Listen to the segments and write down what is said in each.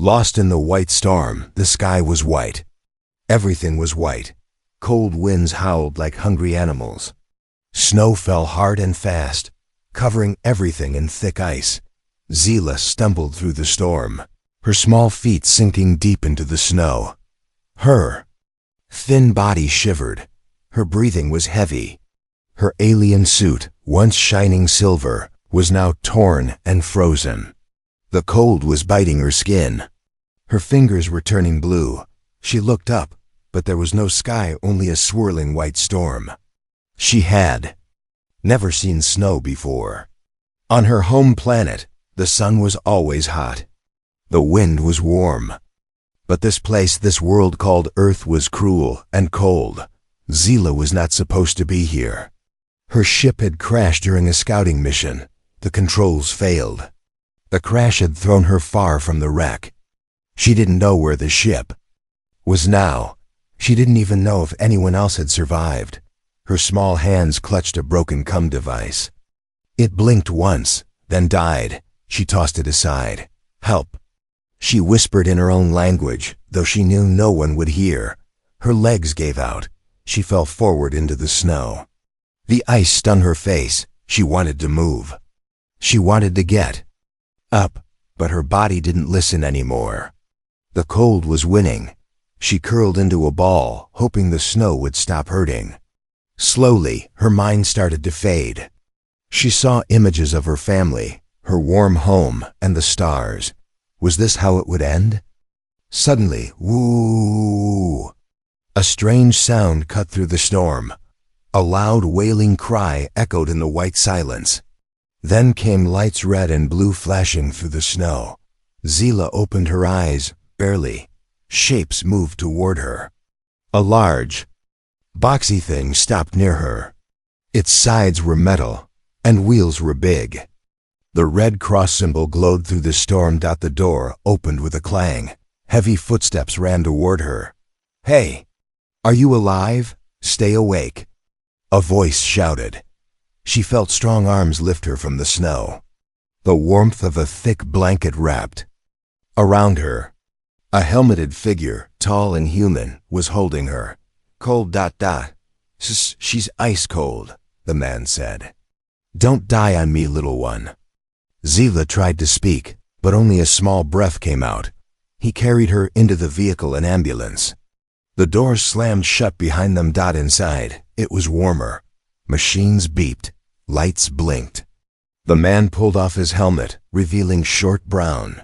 Lost in the white storm, the sky was white. Everything was white. Cold winds howled like hungry animals. Snow fell hard and fast, covering everything in thick ice. Zila stumbled through the storm, her small feet sinking deep into the snow. Her thin body shivered. Her breathing was heavy. Her alien suit, once shining silver, was now torn and frozen. The cold was biting her skin. Her fingers were turning blue. She looked up, but there was no sky, only a swirling white storm. She had never seen snow before. On her home planet, the sun was always hot. The wind was warm. But this place, this world called Earth, was cruel and cold. Zila was not supposed to be here. Her ship had crashed during a scouting mission. The controls failed. The crash had thrown her far from the wreck. She didn't know where the ship was now. She didn't even know if anyone else had survived. Her small hands clutched a broken cum device. It blinked once, then died. She tossed it aside. Help. She whispered in her own language, though she knew no one would hear. Her legs gave out. She fell forward into the snow. The ice stung her face. She wanted to move. She wanted to get up, but her body didn't listen anymore. The cold was winning. She curled into a ball, hoping the snow would stop hurting. Slowly, her mind started to fade. She saw images of her family, her warm home, and the stars. Was this how it would end? Suddenly, whoo! A strange sound cut through the storm. A loud wailing cry echoed in the white silence. Then came lights, red and blue, flashing through the snow. Zila opened her eyes, barely. Shapes moved toward her. A large, boxy thing stopped near her. Its sides were metal, and wheels were big. The red cross symbol glowed through the storm. The door opened with a clang. Heavy footsteps ran toward her. "Hey, are you alive? Stay awake," a voice shouted. She felt strong arms lift her from the snow. The warmth of a thick blanket wrapped around her. A helmeted figure, tall and human, was holding her. "Cold. She's ice cold," the man said. "Don't die on me, little one." Zila tried to speak, but only a small breath came out. He carried her into the vehicle, an ambulance. The doors slammed shut behind them. Inside, it was warmer. Machines beeped. Lights blinked. The man pulled off his helmet, revealing short brown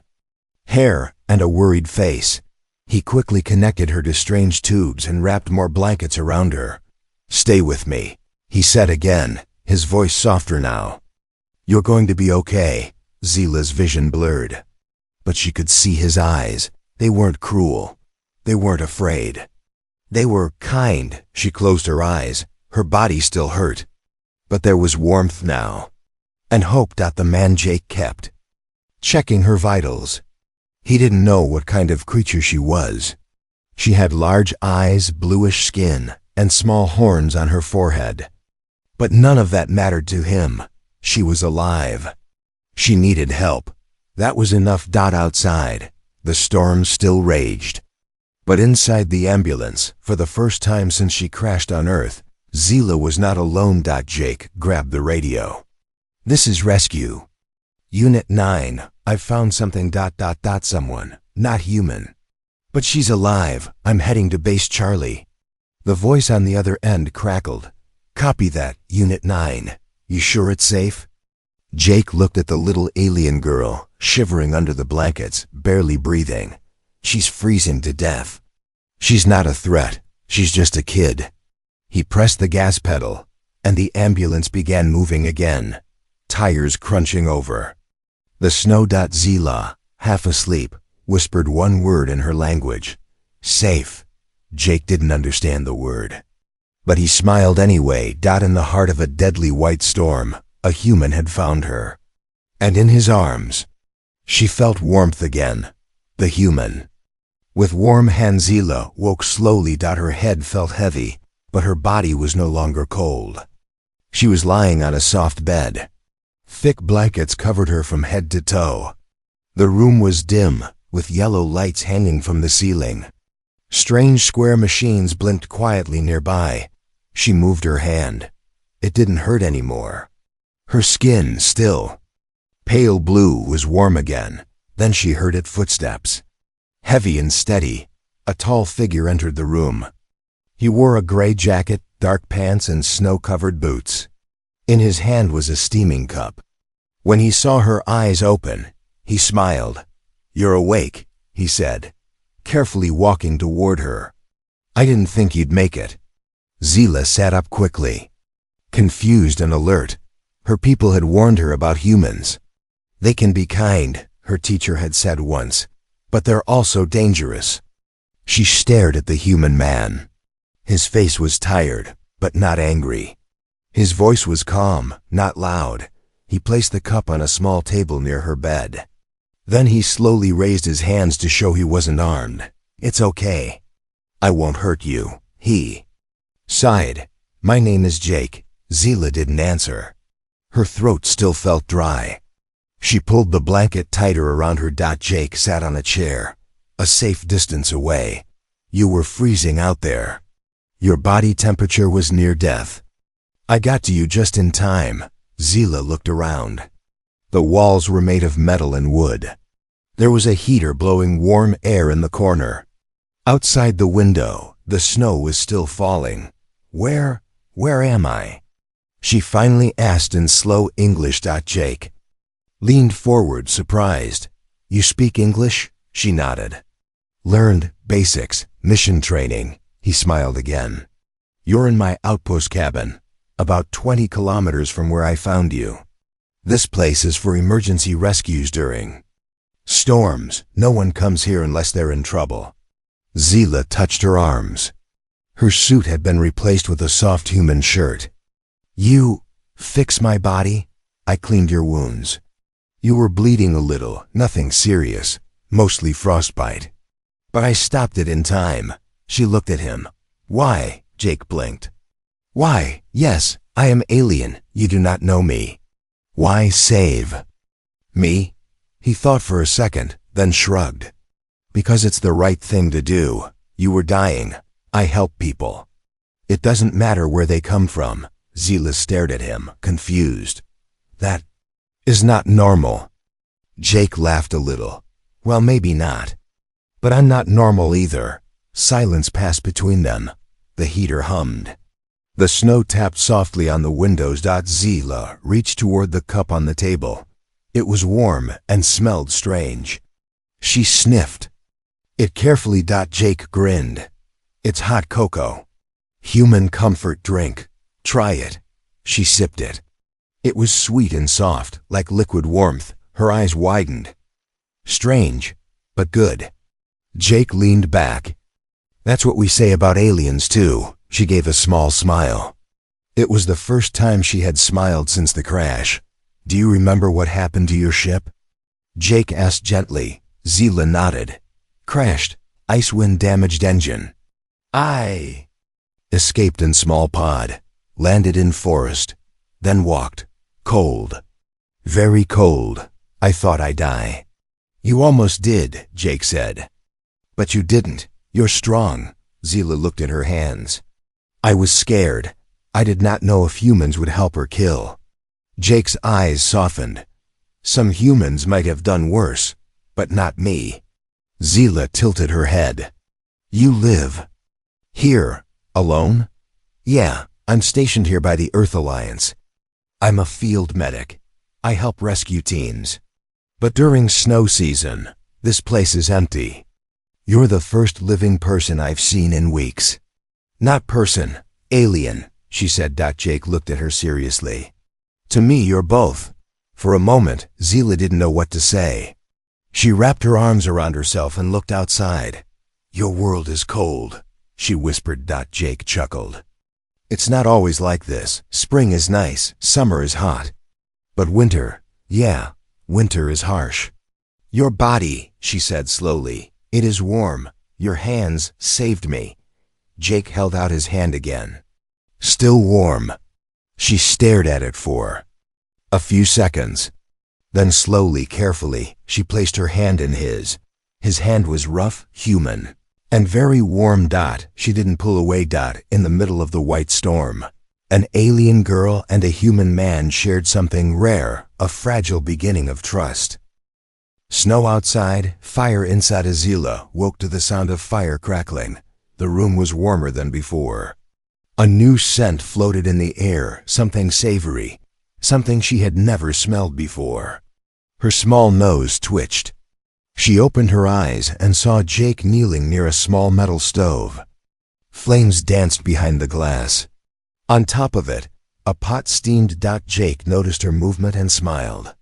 hair and a worried face. He quickly connected her to strange tubes and wrapped more blankets around her. "Stay with me," he said again, his voice softer now. "You're going to be okay." Zila's vision blurred. But she could see his eyes. They weren't cruel. They weren't afraid. They were kind. She closed her eyes. Her body still hurt. But there was warmth now. And hope. The man Jake kept checking her vitals. He didn't know what kind of creature she was. She had large eyes, bluish skin, and small horns on her forehead. But none of that mattered to him. She was alive. She needed help. That was enough. Outside, the storm still raged. But inside the ambulance, for the first time since she crashed on Earth, Zila was not alone. Jake grabbed the radio. "This is rescue. Unit 9, I've found something. Someone, not human. But she's alive. I'm heading to Base Charlie." The voice on the other end crackled. "Copy that, Unit 9. You sure it's safe?" Jake looked at the little alien girl, shivering under the blankets, barely breathing. "She's freezing to death." "She's not a threat. She's just a kid." He pressed the gas pedal, and the ambulance began moving again, tires crunching over. The snow. Zila, half asleep, whispered one word in her language. "Safe." Jake didn't understand the word. But he smiled anyway. In the heart of a deadly white storm, a human had found her. And in his arms, she felt warmth again. The human. With warm hands, Zila woke slowly. Her head felt heavy, but her body was no longer cold. She was lying on a soft bed. Thick blankets covered her from head to toe. The room was dim, with yellow lights hanging from the ceiling. Strange square machines blinked quietly nearby. She moved her hand. It didn't hurt anymore. Her skin, still. Pale blue, was warm again. Then she heard its footsteps. Heavy and steady, a tall figure entered the room. He wore a gray jacket, dark pants, and snow-covered boots. In his hand was a steaming cup. When he saw her eyes open, he smiled. "You're awake," he said, carefully walking toward her. "I didn't think you'd make it." Zila sat up quickly, confused and alert. Her people had warned her about humans. "They can be kind," her teacher had said once, "but they're also dangerous." She stared at the human man. His face was tired, but not angry. His voice was calm, not loud. He placed the cup on a small table near her bed. Then he slowly raised his hands to show he wasn't armed. "It's okay. I won't hurt you," he sighed. "My name is Jake." Zila didn't answer. Her throat still felt dry. She pulled the blanket tighter around her. Jake sat on a chair, a safe distance away. "You were freezing out there. Your body temperature was near death. I got to you just in time." Zila looked around. The walls were made of metal and wood. There was a heater blowing warm air in the corner. Outside the window, the snow was still falling. Where am I?" she finally asked in slow English. Jake leaned forward, surprised. "You speak English?" She nodded. "Learned basics, mission training." He smiled again. "You're in my outpost cabin, about 20 kilometers from where I found you. This place is for emergency rescues during storms. No one comes here unless they're in trouble." Zila touched her arms. Her suit had been replaced with a soft human shirt. "You fix my body? I cleaned your wounds. You were bleeding a little, nothing serious, mostly frostbite. But I stopped it in time." She looked at him. "Why?" Jake blinked. "Why? Yes, I am alien. You do not know me. Why save me?" He thought for a second, then shrugged. "Because it's the right thing to do. You were dying. I help people. It doesn't matter where they come from." Zila stared at him, confused. "That is not normal." Jake laughed a little. "Well, maybe not. But I'm not normal either." Silence passed between them. The heater hummed. The snow tapped softly on the windows. Zila reached toward the cup on the table. It was warm and smelled strange. She sniffed it carefully. Jake grinned. "It's hot cocoa. Human comfort drink. Try it." She sipped it. It was sweet and soft, like liquid warmth. Her eyes widened. "Strange, but good." Jake leaned back. "That's what we say about aliens, too." She gave a small smile. It was the first time she had smiled since the crash. "Do you remember what happened to your ship?" Jake asked gently. Zila nodded. "Crashed. Ice wind damaged engine. I escaped in small pod, landed in forest, then walked. Cold. Very cold. I thought I'd die." "You almost did," Jake said. "But you didn't. You're strong." Zila looked at her hands. "I was scared. I did not know if humans would help her kill." Jake's eyes softened. "Some humans might have done worse, but not me." Zila tilted her head. "You live here, alone?" "Yeah, I'm stationed here by the Earth Alliance. I'm a field medic. I help rescue teams. But during snow season, this place is empty. You're the first living person I've seen in weeks." "Not person, alien," she said. Jake looked at her seriously. "To me, you're both." For a moment, Zila didn't know what to say. She wrapped her arms around herself and looked outside. "Your world is cold," she whispered. Jake chuckled. "It's not always like this. Spring is nice, summer is hot. But winter, yeah, winter is harsh." "Your body," she said slowly. "It is warm. Your hands saved me." Jake held out his hand again. "Still warm." She stared at it for a few seconds. Then slowly, carefully, she placed her hand in his. His hand was rough, human, and very warm. She didn't pull away. In the middle of the white storm, an alien girl and a human man shared something rare, a fragile beginning of trust. Snow outside, fire inside. Zila woke to the sound of fire crackling. The room was warmer than before. A new scent floated in the air, something savory, something she had never smelled before. Her small nose twitched. She opened her eyes and saw Jake kneeling near a small metal stove. Flames danced behind the glass. On top of it, a pot steamed. Jake noticed her movement and smiled.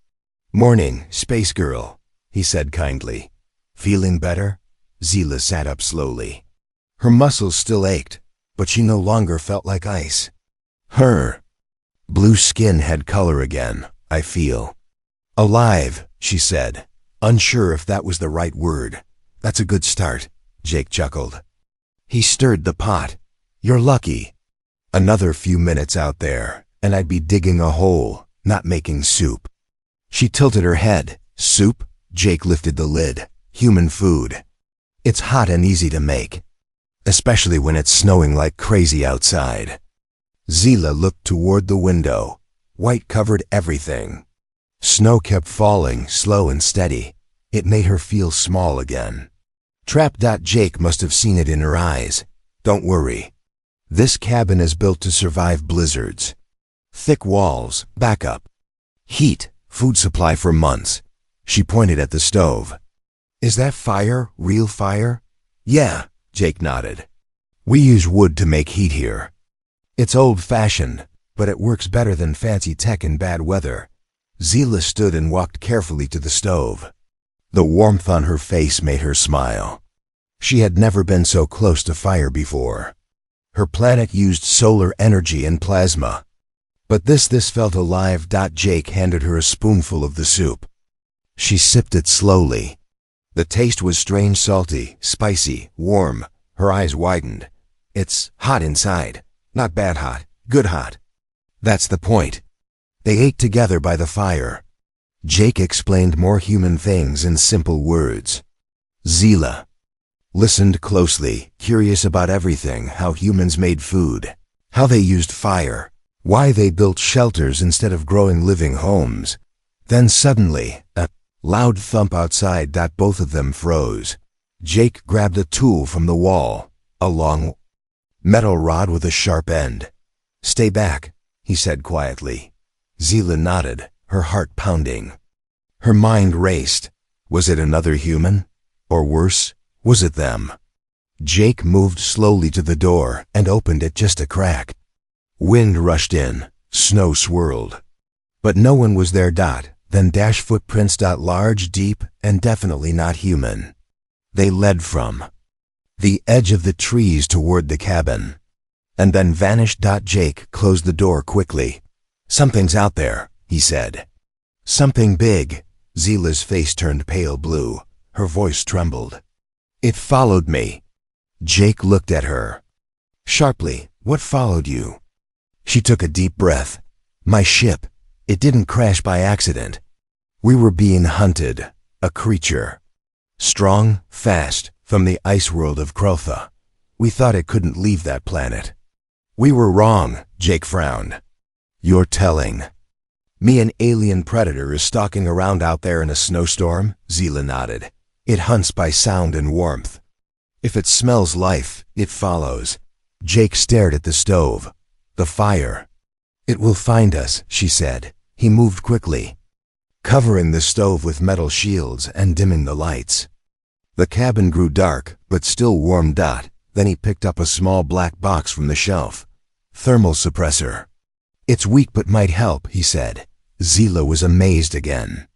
"Morning, space girl," he said kindly. "Feeling better?" Zila sat up slowly. Her muscles still ached, but she no longer felt like ice. Her blue skin had color again. "I feel alive," she said, unsure if that was the right word. "That's a good start," Jake chuckled. He stirred the pot. "You're lucky. Another few minutes out there, and I'd be digging a hole, not making soup." She tilted her head. "Soup?" Jake lifted the lid. "Human food. It's hot and easy to make, especially when it's snowing like crazy outside." Zila looked toward the window. White covered everything. Snow kept falling, slow and steady. It made her feel small again. Trapped. Jake must have seen it in her eyes. "Don't worry. This cabin is built to survive blizzards. Thick walls, backup, heat, food supply for months." She pointed at the stove. "Is that fire, real fire?" "Yeah," Jake nodded. "We use wood to make heat here. It's old-fashioned, but it works better than fancy tech in bad weather." Zila stood and walked carefully to the stove. The warmth on her face made her smile. She had never been so close to fire before. Her planet used solar energy and plasma. But this felt alive. Jake handed her a spoonful of the soup. She sipped it slowly. The taste was strange, salty, spicy, warm. Her eyes widened. "It's hot inside. Not bad hot, good hot." "That's the point." They ate together by the fire. Jake explained more human things in simple words. Zila listened closely, curious about everything: how humans made food, how they used fire, why they built shelters instead of growing living homes. Then suddenly, a loud thump outside. Both of them froze. Jake grabbed a tool from the wall, a long metal rod with a sharp end. "Stay back," he said quietly. Zila nodded, her heart pounding. Her mind raced. Was it another human? Or worse, was it them? Jake moved slowly to the door and opened it just a crack. Wind rushed in, snow swirled. But no one was there. Then footprints. Large, deep, and definitely not human. They led from the edge of the trees toward the cabin, and then vanished. Jake closed the door quickly. "Something's out there," he said. "Something big." Zila's face turned pale blue. Her voice trembled. "It followed me." Jake looked at her sharply. "What followed you?" She took a deep breath. "My ship. It didn't crash by accident. We were being hunted. A creature. Strong, fast, from the ice world of Krotha. We thought it couldn't leave that planet." "We were wrong," Jake frowned. "You're telling me an alien predator is stalking around out there in a snowstorm?" Zila nodded. "It hunts by sound and warmth. If it smells life, it follows." Jake stared at the stove. "The fire." "It will find us," she said. He moved quickly, covering the stove with metal shields and dimming the lights. The cabin grew dark, but still warm. Then he picked up a small black box from the shelf. "Thermal suppressor. It's weak but might help," he said. Zila was amazed again.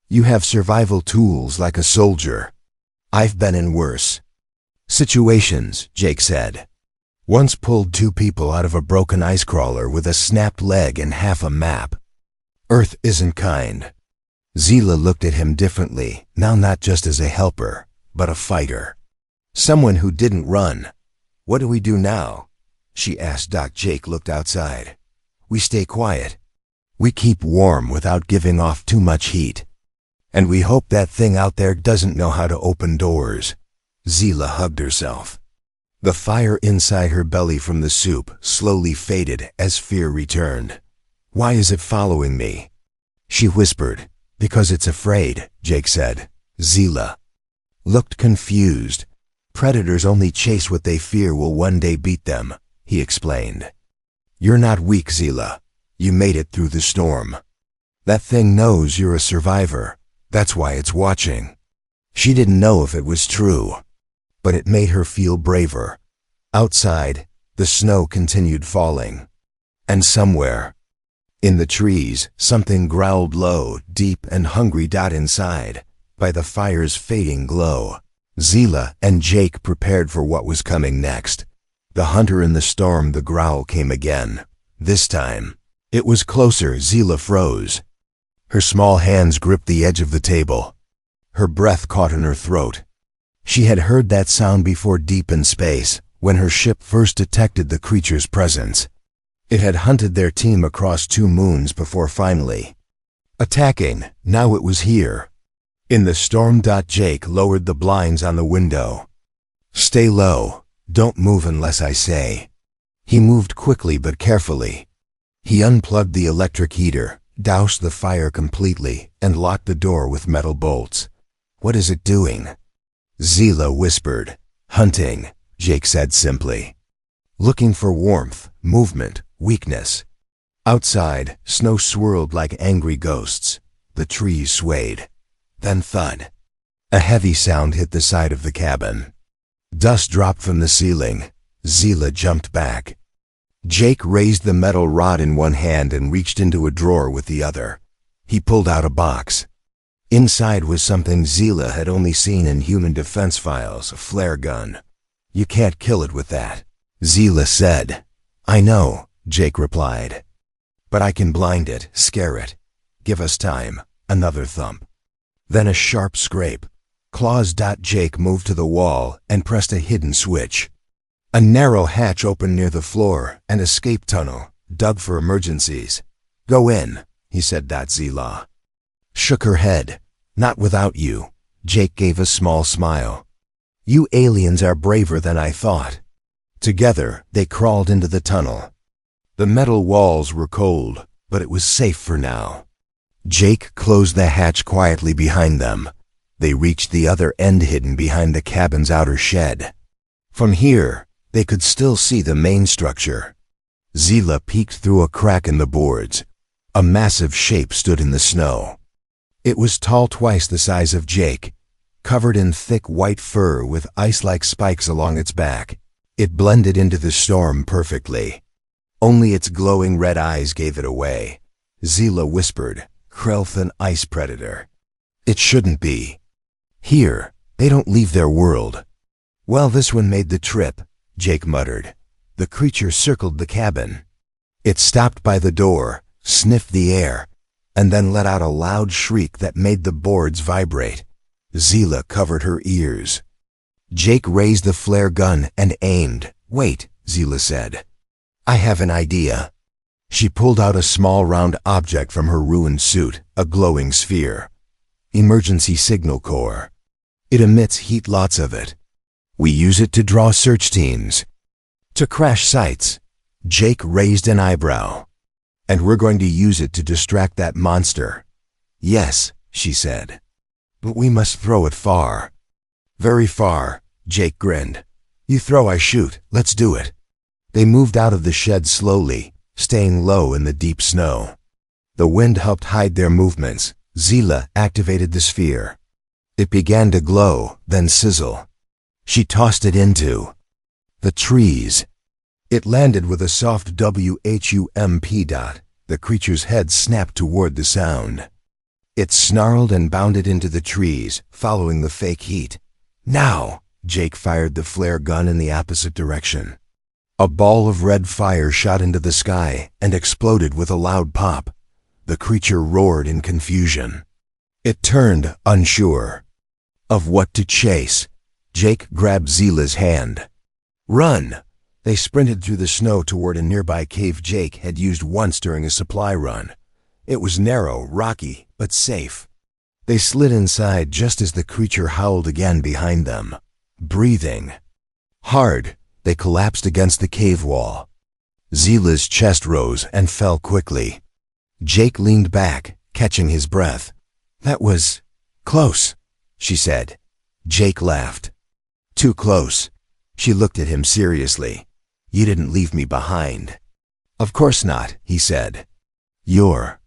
"You have survival tools like a soldier." "I've been in worse situations," Jake said. "Once pulled 2 people out of a broken ice crawler with a snapped leg and half a map." "Earth isn't kind." Zila looked at him differently, now not just as a helper, but a fighter. Someone who didn't run. "What do we do now?" she asked. Jake looked outside. "We stay quiet. We keep warm without giving off too much heat." And we hope that thing out there doesn't know how to open doors. Zila hugged herself. The fire inside her belly from the soup slowly faded as fear returned. Why is it following me? She whispered. Because it's afraid, Jake said. Zila looked confused. Predators only chase what they fear will one day beat them, he explained. You're not weak, Zila. You made it through the storm. That thing knows you're a survivor. That's why it's watching. She didn't know if it was true, but it made her feel braver. Outside, the snow continued falling. And somewhere, in the trees, something growled low, deep and hungry. Inside, by the fire's fading glow, Zila and Jake prepared for what was coming next. The hunter in the storm. The growl came again. This time, it was closer. Zila froze. Her small hands gripped the edge of the table. Her breath caught in her throat. She had heard that sound before, deep in space, when her ship first detected the creature's presence. It had hunted their team across 2 moons before finally attacking. Now it was here, in the storm. Jake lowered the blinds on the window. Stay low. Don't move unless I say. He moved quickly but carefully. He unplugged the electric heater, doused the fire completely, and locked the door with metal bolts. What is it doing? Zila whispered. Hunting, Jake said simply. Looking for warmth, movement, weakness. Outside, snow swirled like angry ghosts. The trees swayed. Then thud. A heavy sound hit the side of the cabin. Dust dropped from the ceiling. Zila jumped back. Jake raised the metal rod in one hand and reached into a drawer with the other. He pulled out a box. Inside was something Zila had only seen in human defense files, a flare gun. You can't kill it with that, Zila said. I know, Jake replied. But I can blind it, scare it. Give us time. Another thump. Then a sharp scrape. Claws. Jake moved to the wall and pressed a hidden switch. A narrow hatch opened near the floor, an escape tunnel, dug for emergencies. Go in, he said. Zila shook her head. Not without you. Jake gave a small smile. You aliens are braver than I thought. Together, they crawled into the tunnel. The metal walls were cold, but it was safe for now. Jake closed the hatch quietly behind them. They reached the other end, hidden behind the cabin's outer shed. From here, they could still see the main structure. Zila peeked through a crack in the boards. A massive shape stood in the snow. It was tall, twice the size of Jake, covered in thick white fur with ice-like spikes along its back. It blended into the storm perfectly. Only its glowing red eyes gave it away. Zila whispered, Krelth, an ice predator. It shouldn't be. Here, they don't leave their world. Well, this one made the trip, Jake muttered. The creature circled the cabin. It stopped by the door, sniffed the air, and then let out a loud shriek that made the boards vibrate. Zila covered her ears. Jake raised the flare gun and aimed. Wait, Zila said. I have an idea. She pulled out a small round object from her ruined suit, a glowing sphere. Emergency signal core. It emits heat, lots of it. We use it to draw search teams. To crash sites. Jake raised an eyebrow. And we're going to use it to distract that monster. Yes, she said. But we must throw it far. Very far, Jake grinned. You throw, I shoot. Let's do it. They moved out of the shed slowly, staying low in the deep snow. The wind helped hide their movements. Zila activated the sphere. It began to glow, then sizzle. She tossed it into the trees. It landed with a soft whump. The creature's head snapped toward the sound. It snarled and bounded into the trees, following the fake heat. Now, Jake fired the flare gun in the opposite direction. A ball of red fire shot into the sky and exploded with a loud pop. The creature roared in confusion. It turned, unsure of what to chase. Jake grabbed Zila's hand. Run! They sprinted through the snow toward a nearby cave Jake had used once during a supply run. It was narrow, rocky, but safe. They slid inside just as the creature howled again behind them. Breathing hard, they collapsed against the cave wall. Zila's chest rose and fell quickly. Jake leaned back, catching his breath. "That was close," she said. Jake laughed. "Too close." She looked at him seriously. "You didn't leave me behind." "Of course not," he said. "You're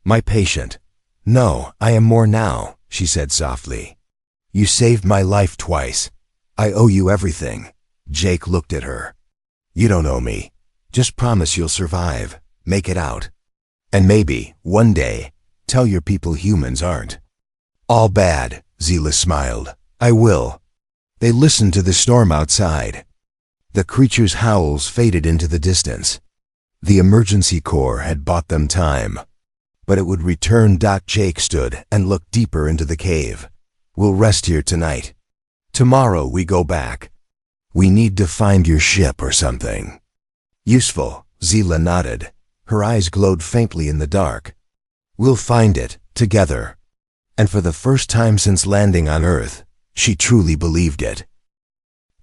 my patient." "No, I am more now," she said softly. "You saved my life twice. I owe you everything." Jake looked at her. "You don't owe me. Just promise you'll survive, make it out. And maybe, one day, tell your people humans aren't all bad." Zila smiled. "I will." They listened to the storm outside. The creature's howls faded into the distance. The emergency corps had bought them time. But it would return. Jake stood and looked deeper into the cave. "We'll rest here tonight. Tomorrow we go back. We need to find your ship or something." "Useful," Zila nodded. Her eyes glowed faintly in the dark. "We'll find it, together." And for the first time since landing on Earth, she truly believed it.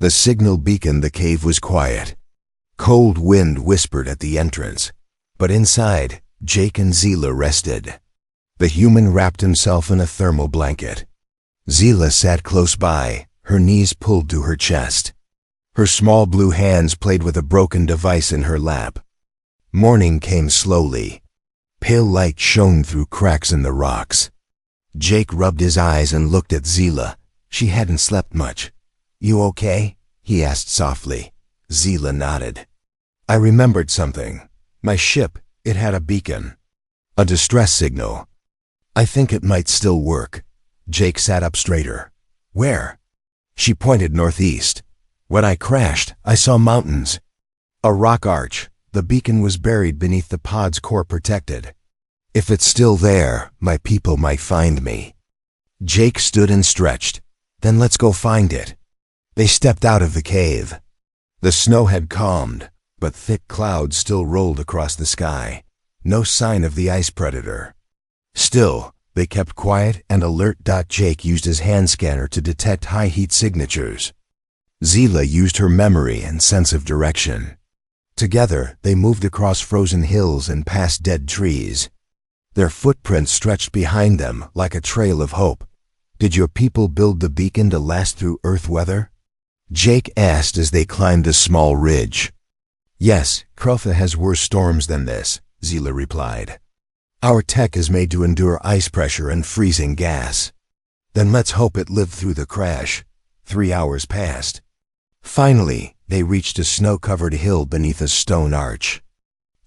The signal beacon. The cave was quiet. Cold wind whispered at the entrance. But inside, Jake and Zila rested. The human wrapped himself in a thermal blanket. Zila sat close by, her knees pulled to her chest. Her small blue hands played with a broken device in her lap. Morning came slowly. Pale light shone through cracks in the rocks. Jake rubbed his eyes and looked at Zila. She hadn't slept much. "You okay?" he asked softly. Zila nodded. "I remembered something. My ship, it had a beacon. A distress signal. I think it might still work." Jake sat up straighter. "Where?" She pointed northeast. "When I crashed, I saw mountains. A rock arch. The beacon was buried beneath the pod's core, protected. If it's still there, my people might find me." Jake stood and stretched. "Then let's go find it." They stepped out of the cave. The snow had calmed, but thick clouds still rolled across the sky. No sign of the ice predator. Still, they kept quiet and alert. Jake used his hand scanner to detect high heat signatures. Zila used her memory and sense of direction. Together, they moved across frozen hills and past dead trees. Their footprints stretched behind them like a trail of hope. "Did your people build the beacon to last through Earth weather?" Jake asked as they climbed a small ridge. "Yes, Krotha has worse storms than this," Zila replied. "Our tech is made to endure ice pressure and freezing gas." "Then let's hope it lived through the crash." 3 hours passed. Finally, they reached a snow-covered hill beneath a stone arch.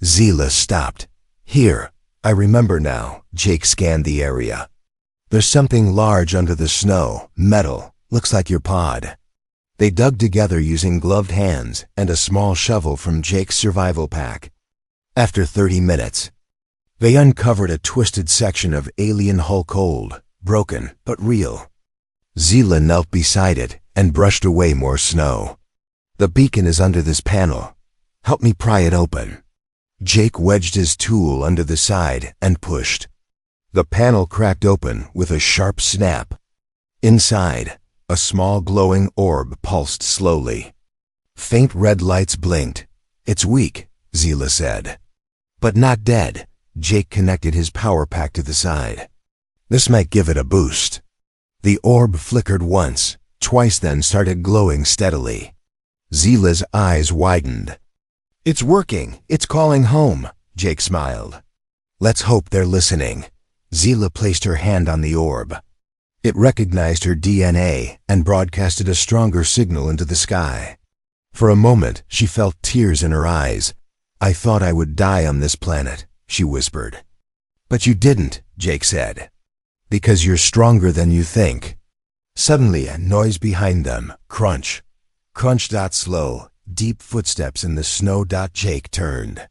Zila stopped. "Here, I remember now." Jake scanned the area. "There's something large under the snow, metal, looks like your pod." They dug together using gloved hands and a small shovel from Jake's survival pack. After 30 minutes, they uncovered a twisted section of alien hull, cold, broken, but real. Zila knelt beside it and brushed away more snow. "The beacon is under this panel. Help me pry it open." Jake wedged his tool under the side and pushed. The panel cracked open with a sharp snap. Inside, a small glowing orb pulsed slowly. Faint red lights blinked. "It's weak," Zila said. "But not dead." Jake connected his power pack to the side. "This might give it a boost." The orb flickered once, twice, then started glowing steadily. Zila's eyes widened. "It's working. It's calling home," Jake smiled. "Let's hope they're listening." Zila placed her hand on the orb. It recognized her DNA and broadcasted a stronger signal into the sky. For a moment, she felt tears in her eyes. "I thought I would die on this planet," she whispered. "But you didn't," Jake said. "Because you're stronger than you think." Suddenly, a noise behind them. Crunch. Crunch. Slow, deep footsteps in the snow. Jake turned.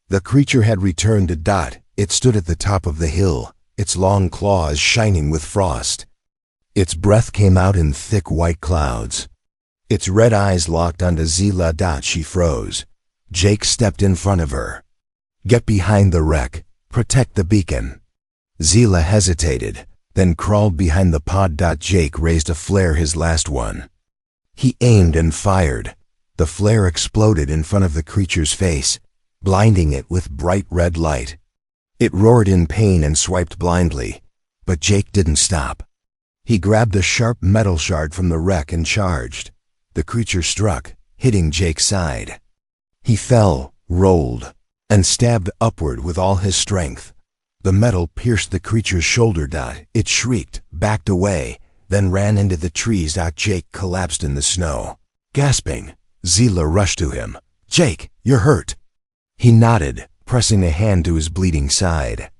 The creature had returned to It stood at the top of the hill, its long claws shining with frost. Its breath came out in thick white clouds. Its red eyes locked onto Zila. She froze. Jake stepped in front of her. "Get behind the wreck. Protect the beacon." Zila hesitated, then crawled behind the pod. Jake raised a flare, his last one. He aimed and fired. The flare exploded in front of the creature's face, blinding it with bright red light. It roared in pain and swiped blindly, but Jake didn't stop. He grabbed a sharp metal shard from the wreck and charged. The creature struck, hitting Jake's side. He fell, rolled, and stabbed upward with all his strength. The metal pierced the creature's shoulder. It shrieked, backed away, then ran into the trees. Jake collapsed in the snow. Gasping, Zila rushed to him. "Jake, you're hurt." He nodded, pressing a hand to his bleeding side.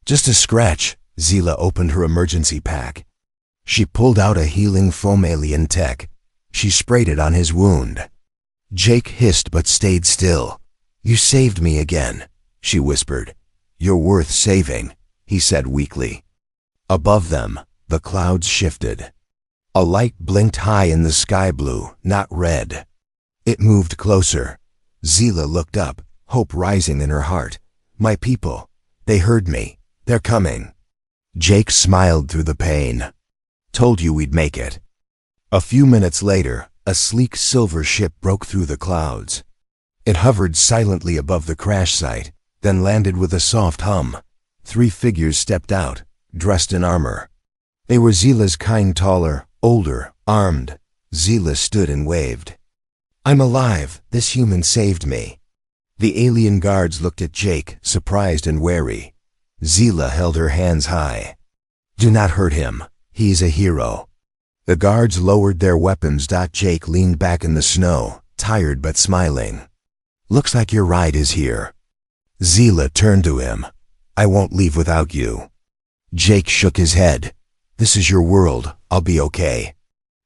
"Just a scratch." Zila opened her emergency pack. She pulled out a healing foam alien tech. She sprayed it on his wound. Jake hissed but stayed still. "You saved me again," she whispered. "You're worth saving," he said weakly. Above them, the clouds shifted. A light blinked high in the sky blue, not red. It moved closer. Zila looked up, hope rising in her heart. "My people. They heard me. They're coming." Jake smiled through the pain. "Told you we'd make it." A few minutes later, a sleek silver ship broke through the clouds. It hovered silently above the crash site, then landed with a soft hum. 3 figures stepped out, dressed in armor. They were Zila's kind, taller, older, armed. Zila stood and waved. "I'm alive. This human saved me." The alien guards looked at Jake, surprised and wary. Zila held her hands high. "Do not hurt him. He's a hero." The guards lowered their weapons. Jake leaned back in the snow, tired but smiling. "Looks like your ride is here." Zila turned to him. "I won't leave without you." Jake shook his head. "This is your world. I'll be okay."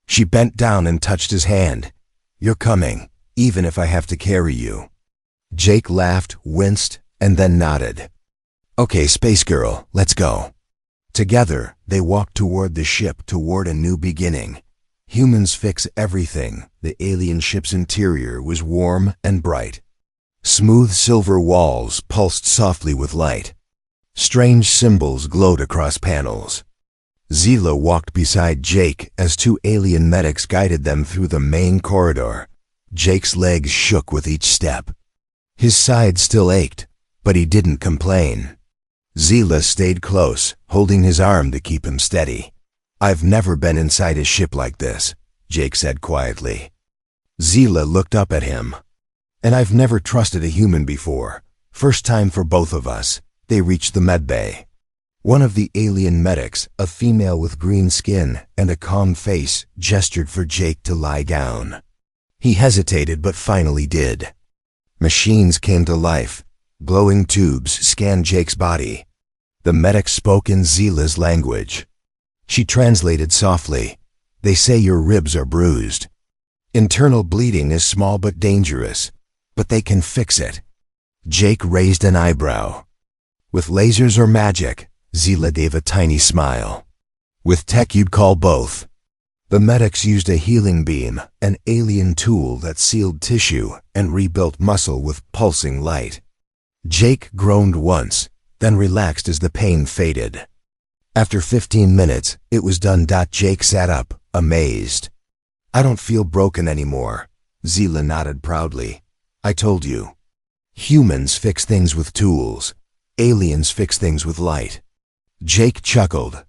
She bent down and touched his hand. "You're coming, even if I have to carry you." Jake laughed, winced, and then nodded. "Okay, Space Girl, let's go." Together, they walked toward the ship, toward a new beginning. Humans fix everything. The alien ship's interior was warm and bright. Smooth silver walls pulsed softly with light. Strange symbols glowed across panels. Zila walked beside Jake as 2 alien medics guided them through the main corridor. Jake's legs shook with each step. His side still ached, but he didn't complain. Zila stayed close, holding his arm to keep him steady. "I've never been inside a ship like this," Jake said quietly. Zila looked up at him. "And I've never trusted a human before. First time for both of us." They reached the medbay. One of the alien medics, a female with green skin and a calm face, gestured for Jake to lie down. He hesitated but finally did. Machines came to life. Glowing tubes scanned Jake's body. The medic spoke in Zila's language. She translated softly. "They say your ribs are bruised. Internal bleeding is small but dangerous, but they can fix it." Jake raised an eyebrow. "With lasers or magic?" Zila gave a tiny smile. "With tech you'd call both." The medics used a healing beam, an alien tool that sealed tissue and rebuilt muscle with pulsing light. Jake groaned once, then relaxed as the pain faded. After 15 minutes, it was done. Jake sat up, amazed. "I don't feel broken anymore." Zila nodded proudly. "I told you. Humans fix things with tools. Aliens fix things with light." Jake chuckled.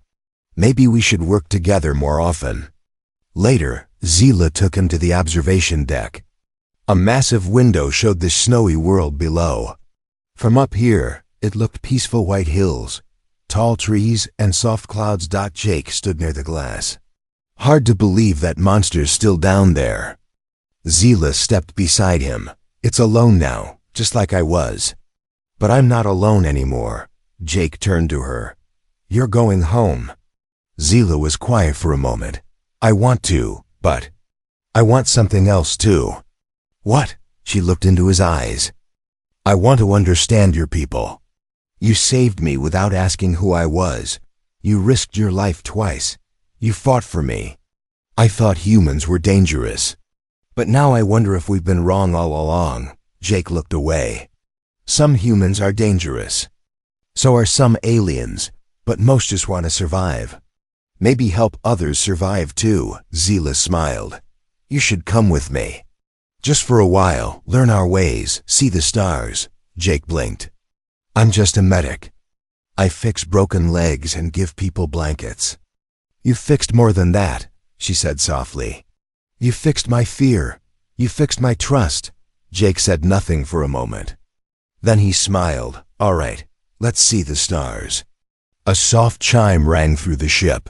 "Maybe we should work together more often." Later, Zila took him to the observation deck. A massive window showed the snowy world below. From up here, it looked peaceful: white hills, tall trees, and soft clouds. Jake stood near the glass. "Hard to believe that monster's still down there." Zila stepped beside him. "It's alone now, just like I was." "But I'm not alone anymore." Jake turned to her. "You're going home." Zila was quiet for a moment. "I want to, but I want something else too." "What?" She looked into his eyes. "I want to understand your people. You saved me without asking who I was. You risked your life twice. You fought for me. I thought humans were dangerous. But now I wonder if we've been wrong all along." Jake looked away. "Some humans are dangerous. So are some aliens, but most just want to survive. Maybe help others survive too, Zila smiled. You should come with me. Just for a while, learn our ways, see the stars. Jake blinked. I'm just a medic. I fix broken legs and give people blankets. You fixed more than that, she said softly. You fixed my fear. You fixed my trust. Jake said nothing for a moment. Then he smiled. All right, let's see the stars. A soft chime rang through the ship.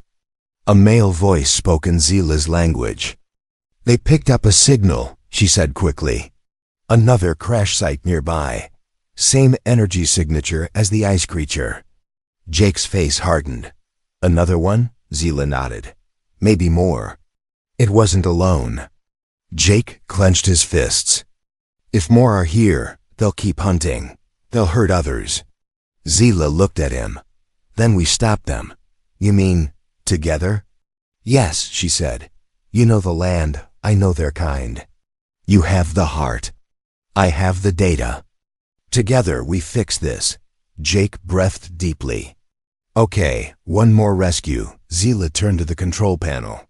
A male voice spoke in Zila's language. They picked up a signal, she said quickly. Another crash site nearby. Same energy signature as the ice creature. Jake's face hardened. Another one? Zila nodded. Maybe more. It wasn't alone. Jake clenched his fists. If more are here, they'll keep hunting. They'll hurt others. Zila looked at him. Then we stop them. You mean, together? Yes, she said. You know the land, I know their kind. You have the heart. I have the data. Together we fix this. Jake breathed deeply. Okay, one more rescue. Zila turned to the control panel.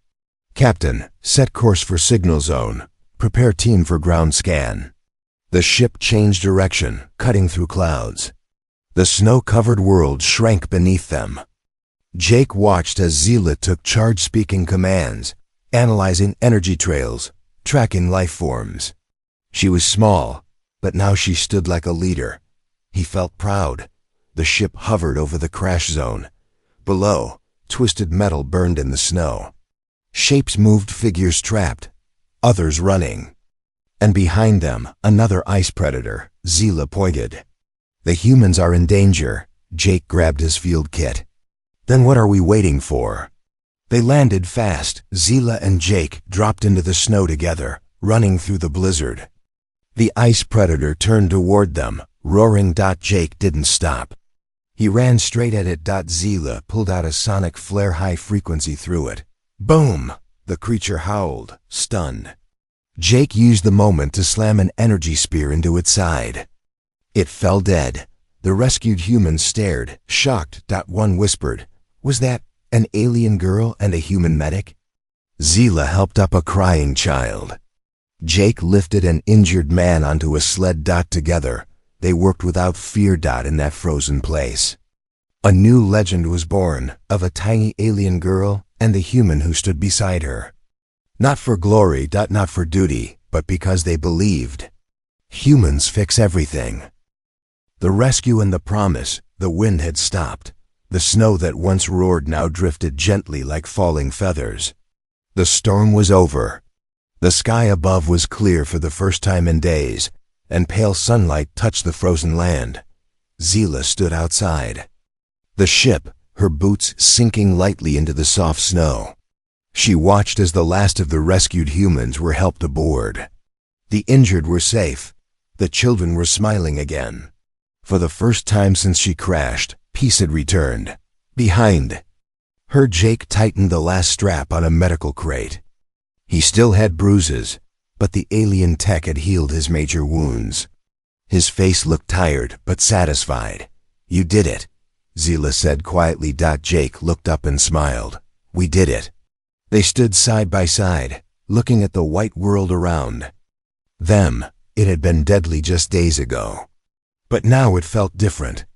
Captain, set course for signal zone. Prepare team for ground scan. The ship changed direction, cutting through clouds. The snow-covered world shrank beneath them. Jake watched as Zila took charge speaking commands, analyzing energy trails, tracking life forms. She was small, but now she stood like a leader. He felt proud. The ship hovered over the crash zone. Below, twisted metal burned in the snow. Shapes moved, figures trapped, others running. And behind them, another ice predator, Zila pointed. The humans are in danger. Jake grabbed his field kit. Then what are we waiting for? They landed fast. Zila and Jake dropped into the snow together, running through the blizzard. The ice predator turned toward them, roaring. Jake didn't stop. He ran straight at it. Zila pulled out a sonic flare, high frequency through it. Boom! The creature howled, stunned. Jake used the moment to slam an energy spear into its side. It fell dead. The rescued humans stared, shocked. One whispered, "Was that an alien girl and a human medic?" Zila helped up a crying child. Jake lifted an injured man onto a sled. Together, they worked without fear. In that frozen place. A new legend was born of a tiny alien girl and the human who stood beside her. Not for glory, not for duty, but because they believed. Humans fix everything. The rescue and the promise. The wind had stopped. The snow that once roared now drifted gently like falling feathers. The storm was over. The sky above was clear for the first time in days, and pale sunlight touched the frozen land. Zila stood outside. The ship, her boots sinking lightly into the soft snow. She watched as the last of the rescued humans were helped aboard. The injured were safe. The children were smiling again. For the first time since she crashed, peace had returned. Behind her, Jake tightened the last strap on a medical crate. He still had bruises, but the alien tech had healed his major wounds. His face looked tired but satisfied. You did it, Zila said quietly. Jake looked up and smiled. We did it. They stood side by side, looking at the white world around them. It had been deadly just days ago. But now it felt different.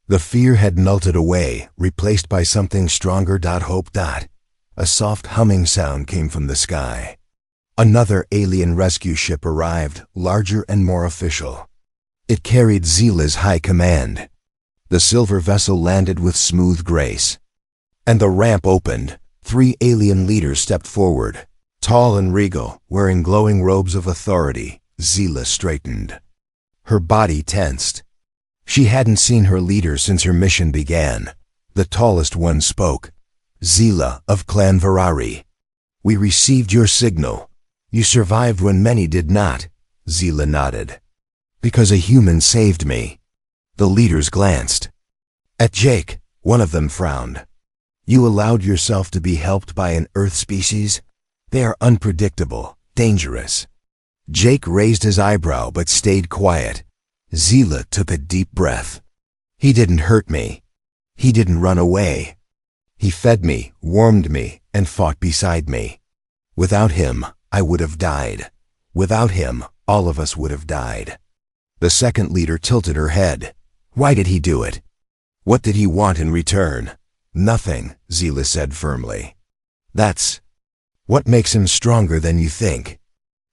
The fear had melted away, replaced by something stronger. Hope. A soft humming sound came from the sky. Another alien rescue ship arrived, larger and more official. It carried Zila's high command. The silver vessel landed with smooth grace. And the ramp opened. 3 alien leaders stepped forward, tall and regal, wearing glowing robes of authority. Zila straightened. Her body tensed. She hadn't seen her leader since her mission began. The tallest one spoke. Zila of Clan Virari. We received your signal. You survived when many did not. Zila nodded. Because a human saved me. The leaders glanced at Jake. One of them frowned. You allowed yourself to be helped by an Earth species? They are unpredictable, dangerous. Jake raised his eyebrow but stayed quiet. Zila took a deep breath. He didn't hurt me. He didn't run away. He fed me, warmed me, and fought beside me. Without him, I would have died. Without him, all of us would have died." The second leader tilted her head. "Why did he do it? What did he want in return?" "Nothing," Zila said firmly. "That's what makes him stronger than you think."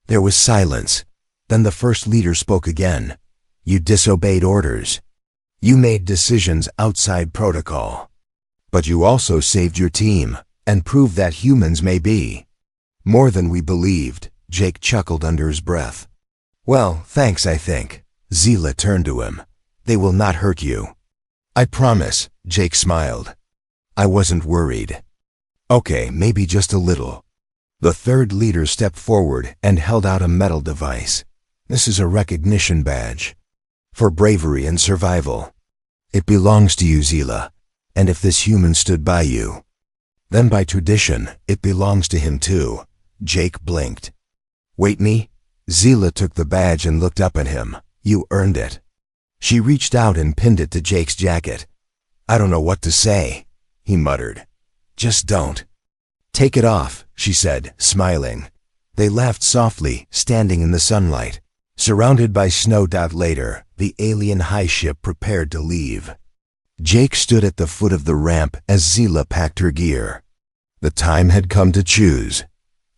There was silence. Then the first leader spoke again. "You disobeyed orders. You made decisions outside protocol. But you also saved your team and proved that humans may be more than we believed." Jake chuckled under his breath. "Well, thanks, I think." Zila turned to him. "They will not hurt you." "I promise," Jake smiled. "I wasn't worried." "Okay, maybe just a little." The third leader stepped forward and held out a metal device. "This is a recognition badge for bravery and survival. It belongs to you, Zila, and if this human stood by you, then by tradition, it belongs to him too." Jake blinked. "Wait, me?" Zila took the badge and looked up at him. "You earned it." She reached out and pinned it to Jake's jacket. "I don't know what to say," he muttered. "Just don't." "Take it off," she said, smiling. They laughed softly, standing in the sunlight. Surrounded by snow. Later, the alien high ship prepared to leave. Jake stood at the foot of the ramp as Zila packed her gear. The time had come to choose.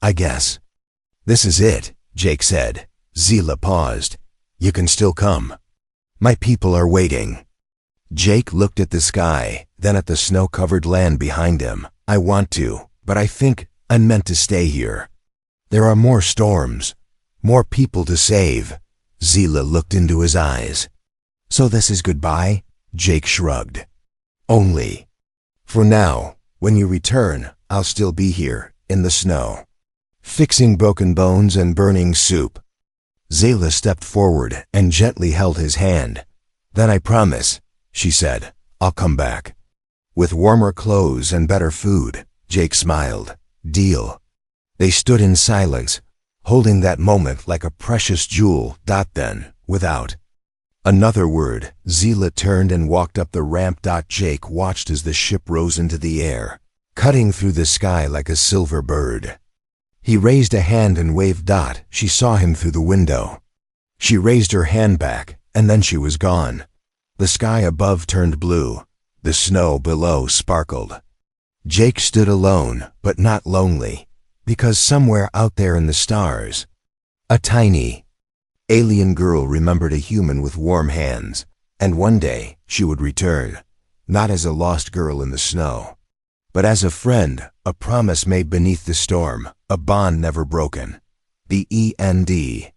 "I guess this is it," Jake said. Zila paused. "You can still come. My people are waiting." Jake looked at the sky, then at the snow-covered land behind him. "I want to, but I think I'm meant to stay here. There are more storms, more people to save." Zila looked into his eyes. "So this is goodbye?" Jake shrugged. "Only for now. When you return, I'll still be here, in the snow, fixing broken bones and burning soup." Zila stepped forward and gently held his hand. "Then I promise," she said, "I'll come back. With warmer clothes and better food." Jake smiled. "Deal." They stood in silence, holding that moment like a precious jewel. Then, without another word, Zila turned and walked up the ramp. Jake watched as the ship rose into the air, cutting through the sky like a silver bird. He raised a hand and waved. She saw him through the window. She raised her hand back, and then she was gone. The sky above turned blue. The snow below sparkled. Jake stood alone, but not lonely, because somewhere out there in the stars, a tiny alien girl remembered a human with warm hands, and one day she would return, not as a lost girl in the snow, but as a friend, a promise made beneath the storm, a bond never broken. The END.